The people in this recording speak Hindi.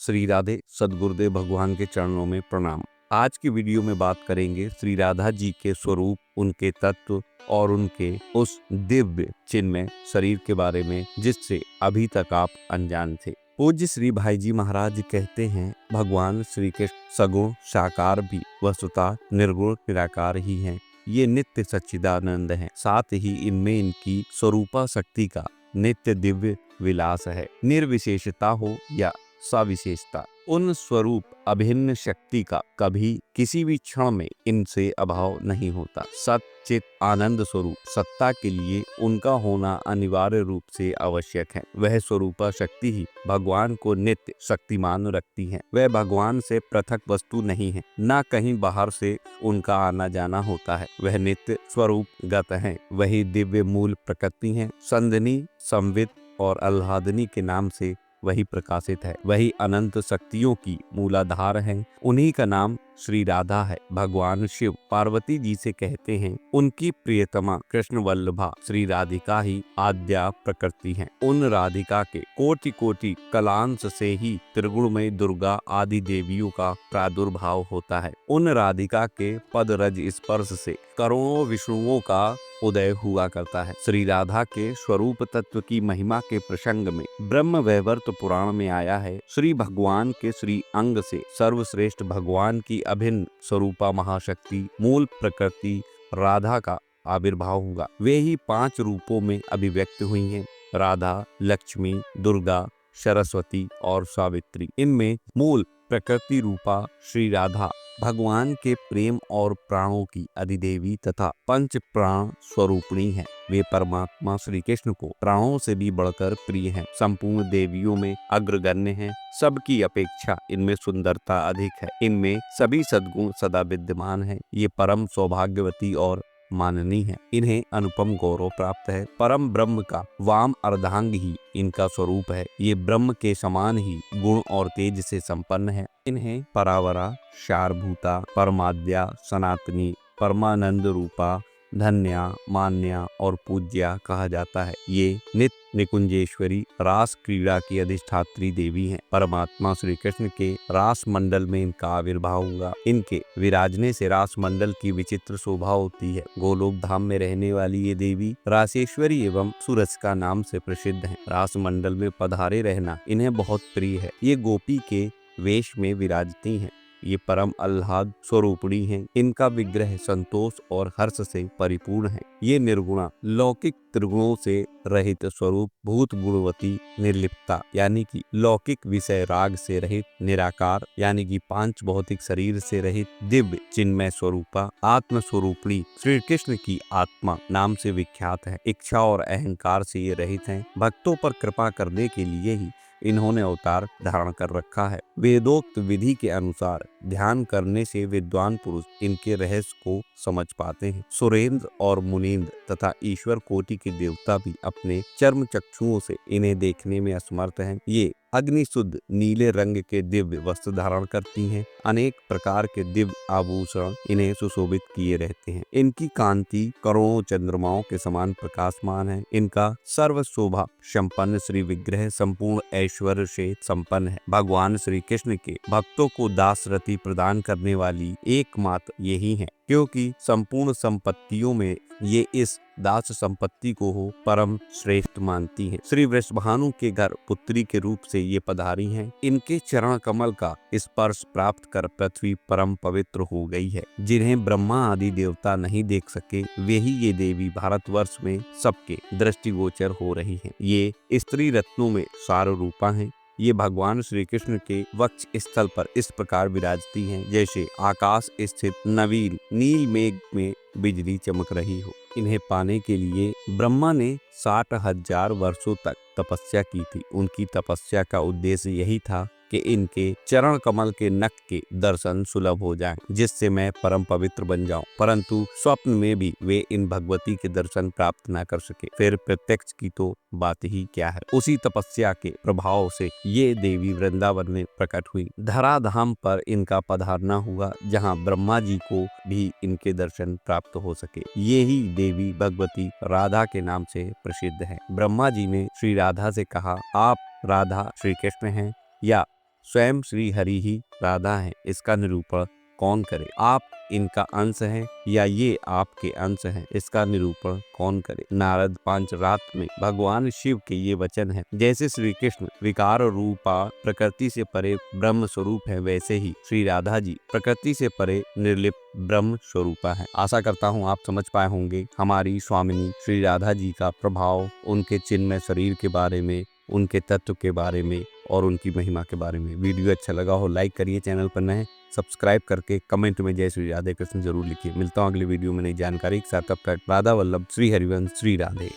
श्री राधे सद्गुरुदेव भगवान के चरणों में प्रणाम। आज की वीडियो में बात करेंगे श्री राधा जी के स्वरूप, उनके तत्व और उनके उस दिव्य चिन्मय शरीर के बारे में जिससे अभी तक आप अनजान थे। पूज्य श्री भाई जी महाराज कहते हैं, भगवान श्री कृष्ण सगुण साकार भी वस्तुतः निर्गुण निराकार ही हैं। ये नित्य सच्चिदानंद हैं, साथ ही इनमें इनकी स्वरूपा शक्ति का नित्य दिव्य विलास है। निर्विशेषता हो या सविशेषता, उन स्वरूप अभिन्न शक्ति का कभी किसी भी क्षण में इनसे अभाव नहीं होता। सच्चित आनंद स्वरूप सत्ता के लिए उनका होना अनिवार्य रूप से आवश्यक है। वह स्वरूपा शक्ति ही भगवान को नित्य शक्तिमान रखती है। वह भगवान से पृथक वस्तु नहीं है, न कहीं बाहर से उनका आना जाना होता है। वह नित्य स्वरूप गत है। वही दिव्य मूल प्रकृति है। संदनी, संवित और आह्लादनी के नाम से वही प्रकाशित है। वही अनंत शक्तियों की मूलाधार है। उन्हीं का नाम श्री राधा है। भगवान शिव पार्वती जी से कहते हैं, उनकी प्रियतमा कृष्ण वल्लभा श्री राधिका ही आद्या प्रकृति है। उन राधिका के कोटि कोटि कलांश से ही त्रिगुणमयी दुर्गा आदि देवियों का प्रादुर्भाव होता है। उन राधिका के पद रज स्पर्श से करोड़ों विष्णुओं का उदय हुआ करता है। श्री राधा के स्वरूप तत्व की महिमा के प्रसंग में ब्रह्म वैवर्त पुराण में आया है, श्री भगवान के श्री अंग से सर्वश्रेष्ठ भगवान की अभिन्न स्वरूपा महाशक्ति मूल प्रकृति राधा का आविर्भाव हुआ। वे ही 5 रूपों में अभिव्यक्त हुई हैं, राधा, लक्ष्मी, दुर्गा, सरस्वती और सावित्री। इनमें मूल प्रकृति रूपा श्री राधा भगवान के प्रेम और प्राणों की अधिदेवी तथा पंच प्राण स्वरूपिणी है। वे परमात्मा श्री कृष्ण को प्राणों से भी बढ़कर प्रिय हैं। संपूर्ण देवियों में अग्रगण्य हैं। सबकी अपेक्षा इनमें सुंदरता अधिक है। इनमें सभी सद्गुण सदा विद्यमान हैं। ये परम सौभाग्यवती और माननीय है। इन्हें अनुपम गौरव प्राप्त है। परम ब्रह्म का वाम अर्धांग ही इनका स्वरूप है। ये ब्रह्म के समान ही गुण और तेज से संपन्न है। इन्हें परावरा, सारभूता, परमाद्या, सनातनी, परमानंद रूपा, धन्या, मान्या और पूज्या कहा जाता है। ये नित्य निकुंजेश्वरी रास क्रीड़ा की अधिष्ठात्री देवी हैं। परमात्मा श्री कृष्ण के रास मंडल में इनका आविर्भाव हुआ। इनके विराजने से रास मंडल की विचित्र शोभा होती है। गोलोक धाम में रहने वाली ये देवी रासेश्वरी एवं सुरसिका नाम से प्रसिद्ध हैं। रास मंडल में पधारे रहना इन्हें बहुत प्रिय है। ये गोपी के वेश में विराजती हैं। ये परम आह्लाद स्वरूपिणी हैं। इनका विग्रह संतोष और हर्ष से परिपूर्ण है। ये निर्गुणा लौकिक त्रिगुणों से रहित स्वरूप भूत गुणवती निर्लिप्ता यानी कि लौकिक विषय राग से रहित निराकार यानी कि 5 भौतिक शरीर से रहित दिव्य चिन्मय स्वरूपा आत्म स्वरूपिणी श्री कृष्ण की आत्मा नाम से विख्यात है। इच्छा और अहंकार से ये रहित हैं। भक्तों पर कृपा करने के लिए ही इन्होंने अवतार धारण कर रखा है। वेदोक्त विधि के अनुसार ध्यान करने से विद्वान पुरुष इनके रहस्य को समझ पाते हैं। सुरेंद्र और मुनीन्द्र तथा ईश्वर कोटि के देवता भी अपने चर्म चक्षुओं से इन्हें देखने में असमर्थ हैं। ये अग्नि शुद्ध नीले रंग के दिव्य वस्त्र धारण करती हैं। अनेक प्रकार के दिव्य आभूषण इन्हें सुशोभित किए रहते हैं। इनकी कांति करोड़ों चंद्रमाओं के समान प्रकाशमान है। इनका सर्व शोभा संपन्न श्री विग्रह संपूर्ण ऐश्वर्य से संपन्न है। भगवान श्री कृष्ण के भक्तों को दासरथी प्रदान करने वाली एकमात्र यही है, क्योंकि संपूर्ण संपत्तियों में ये इस दास संपत्ति को हो परम श्रेष्ठ मानती हैं। श्री वृषभानु के घर पुत्री के रूप से ये पधारी हैं। इनके चरण कमल का स्पर्श प्राप्त कर पृथ्वी परम पवित्र हो गई है। जिन्हें ब्रह्मा आदि देवता नहीं देख सके वे ही ये देवी भारतवर्ष में सबके दृष्टिगोचर हो रही हैं। ये स्त्री रत्नों में सार रूपा हैं। ये भगवान श्री कृष्ण के वक्ष स्थल पर इस प्रकार विराजती हैं जैसे आकाश स्थित नवीन नील मेघ में बिजली चमक रही हो। इन्हें पाने के लिए ब्रह्मा ने 60,000 वर्षों तक तपस्या की थी। उनकी तपस्या का उद्देश्य यही था कि इनके चरण कमल के नख के दर्शन सुलभ हो जाएं, जिससे मैं परम पवित्र बन जाऊं। परंतु स्वप्न में भी वे इन भगवती के दर्शन प्राप्त न कर सके, फिर प्रत्यक्ष की तो बात ही क्या है। उसी तपस्या के प्रभाव से ये देवी वृंदावन में प्रकट हुई। धराधाम पर इनका पधारना हुआ, जहाँ ब्रह्मा जी को भी इनके दर्शन प्राप्त हो सके। ये ही देवी भगवती राधा के नाम से प्रसिद्ध है। ब्रह्मा जी ने श्री राधा से कहा, आप राधा श्री कृष्ण हैं या स्वयं श्री हरि ही राधा हैं, इसका निरूपण कौन करे। आप इनका अंश हैं या ये आपके अंश हैं, इसका निरूपण कौन करे। नारद पांचरात में भगवान शिव के ये वचन हैं, जैसे श्री कृष्ण विकार रूपा प्रकृति से परे ब्रह्म स्वरूप है, वैसे ही श्री राधा जी प्रकृति से परे निर्लिप्त ब्रह्म स्वरूपा है। आशा करता हूँ आप समझ पाए होंगे हमारी स्वामिनी श्री राधा जी का प्रभाव, उनके चिन्मय शरीर के बारे में, उनके तत्व के बारे में और उनकी महिमा के बारे में। वीडियो अच्छा लगा हो लाइक करिए, चैनल पर नए सब्सक्राइब करके कमेंट में जय श्री राधे कृष्ण जरूर लिखिए। मिलता हूँ अगले वीडियो में नई जानकारी के साथ, तब तक राधा वल्लभ श्री हरिवंश श्री राधे।